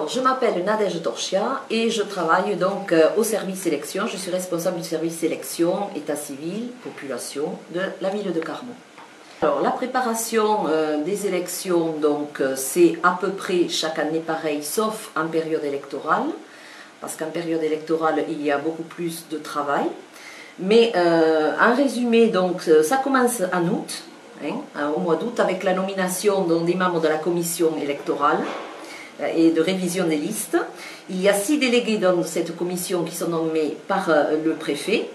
Je m'appelle Nadège Torchia et je travaille donc au service sélection. Je suis responsable du service sélection, état civil, population de la ville de Carmaux. Alors la préparation des élections, donc c'est à peu près chaque année pareil, sauf en période électorale, parce qu'en période électorale il y a beaucoup plus de travail. Mais en résumé, donc ça commence en août, au mois d'août, avec la nomination donc, des membres de la commission électorale et de révision des listes. Il y a 6 délégués dans cette commission qui sont nommés par le préfet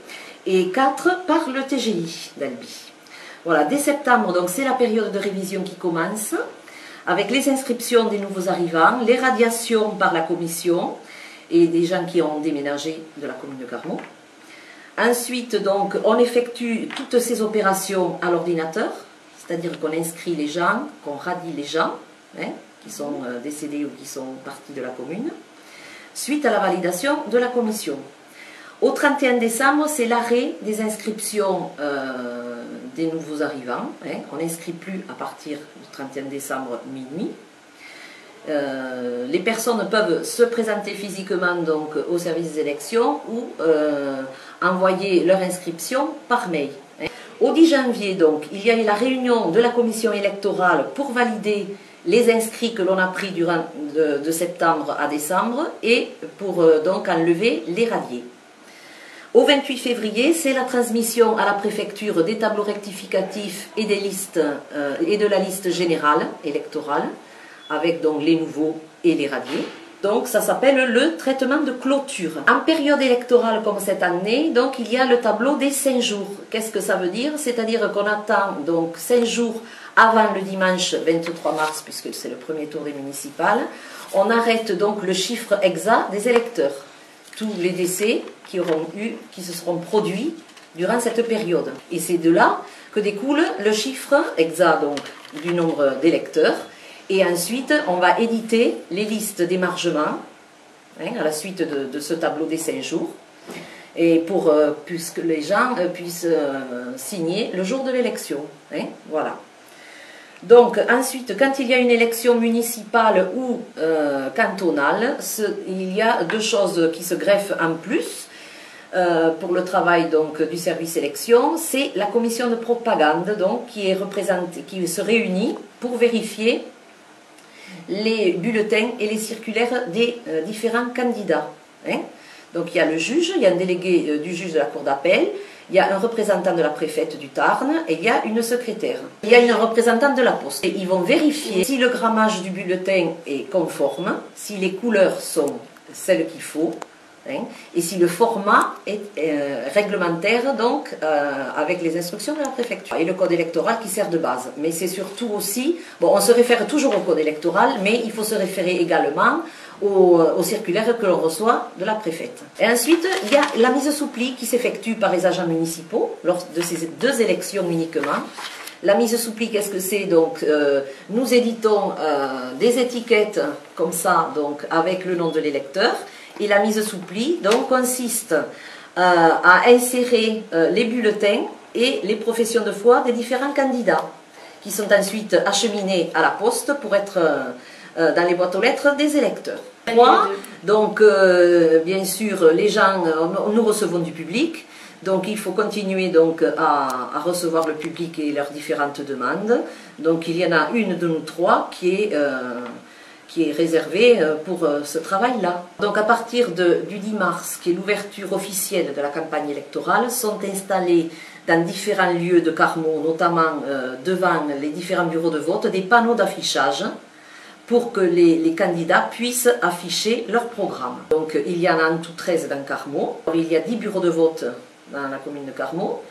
et 4 par le TGI d'Albi. Voilà, dès septembre, donc c'est la période de révision qui commence, avec les inscriptions des nouveaux arrivants, les radiations par la commission et des gens qui ont déménagé de la commune de Carmaux. Ensuite, donc, on effectue toutes ces opérations à l'ordinateur, c'est-à-dire qu'on inscrit les gens, qu'on radie les gens, qui sont décédés ou qui sont partis de la commune, suite à la validation de la commission. Au 31 décembre, c'est l'arrêt des inscriptions des nouveaux arrivants. On n'inscrit plus à partir du 31 décembre minuit. Les personnes peuvent se présenter physiquement donc, au service des élections ou envoyer leur inscription par mail. Au 10 janvier, donc, il y a eu la réunion de la commission électorale pour valider les inscrits que l'on a pris durant de septembre à décembre et pour donc enlever les radiés. Au 28 février, c'est la transmission à la préfecture des tableaux rectificatifs et des listes et de la liste générale électorale avec donc les nouveaux et les radiés. Donc ça s'appelle le traitement de clôture. En période électorale comme cette année, donc il y a le tableau des 5 jours. Qu'est-ce que ça veut dire? C'est-à-dire qu'on attend donc 5 jours avant le dimanche 23 mars, puisque c'est le premier tour des municipales. On arrête donc le chiffre exact des électeurs. Tous les décès qui se seront produits durant cette période. Et c'est de là que découle le chiffre exact donc, du nombre d'électeurs. Et ensuite, on va éditer les listes d'émargement à la suite de ce tableau des 5 jours, et puisque les gens puissent signer le jour de l'élection. Voilà. Donc ensuite, quand il y a une élection municipale ou cantonale, il y a 2 choses qui se greffent en plus pour le travail donc, du service élection. C'est la commission de propagande donc, qui se réunit pour vérifier les bulletins et les circulaires des différents candidats. Donc il y a le juge, il y a un délégué du juge de la cour d'appel, il y a un représentant de la préfète du Tarn et il y a une secrétaire. Il y a une représentante de la poste. Et ils vont vérifier si le grammage du bulletin est conforme, si les couleurs sont celles qu'il faut, et si le format est réglementaire donc avec les instructions de la préfecture et le code électoral qui sert de base. Mais c'est surtout aussi, bon, on se réfère toujours au code électoral, mais il faut se référer également aux circulaires que l'on reçoit de la préfète. Et ensuite, il y a la mise sous pli qui s'effectue par les agents municipaux lors de ces 2 élections uniquement. La mise sous pli, qu'est-ce que c'est? Donc, nous éditons des étiquettes comme ça, donc avec le nom de l'électeur. Et la mise sous pli donc, consiste à insérer les bulletins et les professions de foi des différents candidats qui sont ensuite acheminés à la poste pour être dans les boîtes aux lettres des électeurs. Donc, bien sûr, les gens, nous recevons du public, donc il faut continuer donc, à recevoir le public et leurs différentes demandes. Donc, il y en a une de nous 3 qui est réservé pour ce travail-là. Donc à partir du 10 mars, qui est l'ouverture officielle de la campagne électorale, sont installés dans différents lieux de Carmaux, notamment devant les différents bureaux de vote, des panneaux d'affichage pour que les candidats puissent afficher leur programme. Donc il y en a en tout 13 dans Carmaux. Il y a 10 bureaux de vote dans la commune de Carmaux.